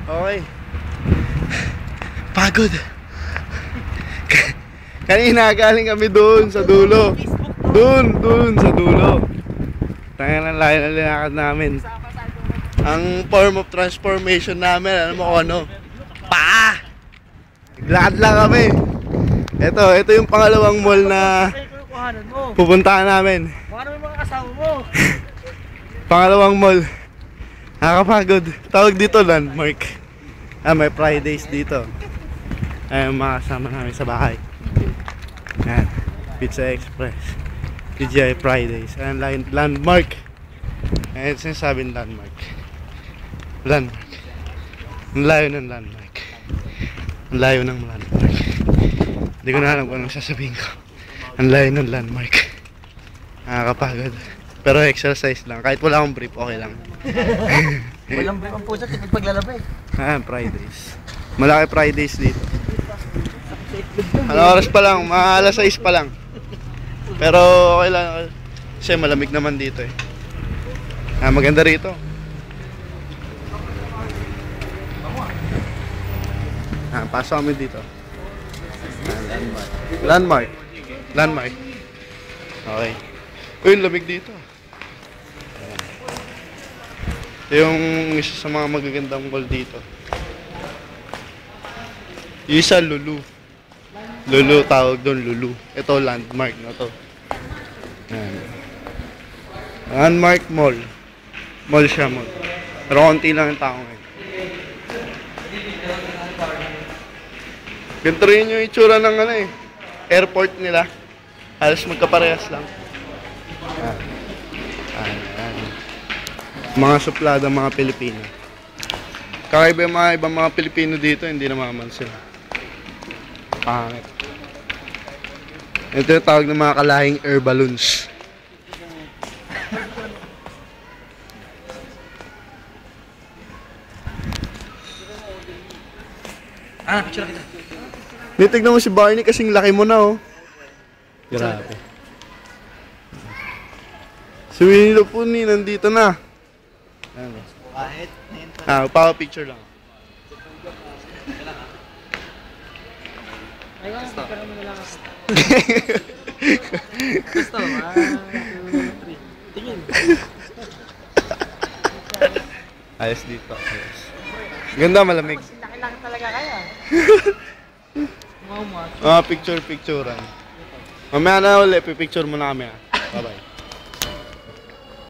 Okay. Pagod. Kanina galing kami doon sa dulo. Doon sa dulo. Tayo ng layo na linakad namin. Ang form of transformation namin, alam mo kung ano? Paa! Naglakad lang kami. Ito yung pangalawang mall na pupuntahan namin. Baka naman mga kasama mo. Pangalawang mall. Nakakapagod. Tawag dito landmark. May Fridays dito. Ayun mga kasama namin sa bahay. Ayan, Pizza Express, TGI Fridays. Ayan, landmark. Ayan, sinasabing landmark. Landmark. Ang layo ng landmark. Ang layo ng landmark. Hindi ko na alam kung anong sasabihin ko. Ang layo ng landmark. Nakakapagod. Pero exercise lang. Kahit wala akong brief, okay lang. Walang brief ang puso kapag paglalabay. Ayan, Fridays. Malaki Fridays dito. Ano oras pa lang? Mga alas 6 pa lang. Pero okay lang. Kasi malamig naman dito eh. Maganda rito. Pasok kami dito. Landmark. Okay. Uy, lamig dito. Yung isa sa mga magagandang mall dito. Yung isa, Lulu. Lulu, tawag doon, Lulu. Ito, landmark na to. Ayan. Landmark Mall. Mall siya, mall. Pero konti lang yung tao ngayon. Ganito rin yung itsura ng airport nila. Halos magkaparehas lang. Ayan. Mga suplada, mga Pilipino. Kakaiba yung mga ibang mga Pilipino dito, hindi namamansin. Pangit. Ito yung tawag ng mga kalahing air balloons. Picture kita. Tignan mo si Barney kasing laki mo na, oh. Grabe. Si Winnie the Pooh nandito na. Ano? Pa-picture lang. Ay, picture mo na lang. Gusto, 1, 2, 3. Tingin. Ayos dito. Ayos. Ganda, malamig. Laki-laki talaga kaya. Picture-picturean. Mamaya na ulit, pipicture mo na kami. Bye-bye.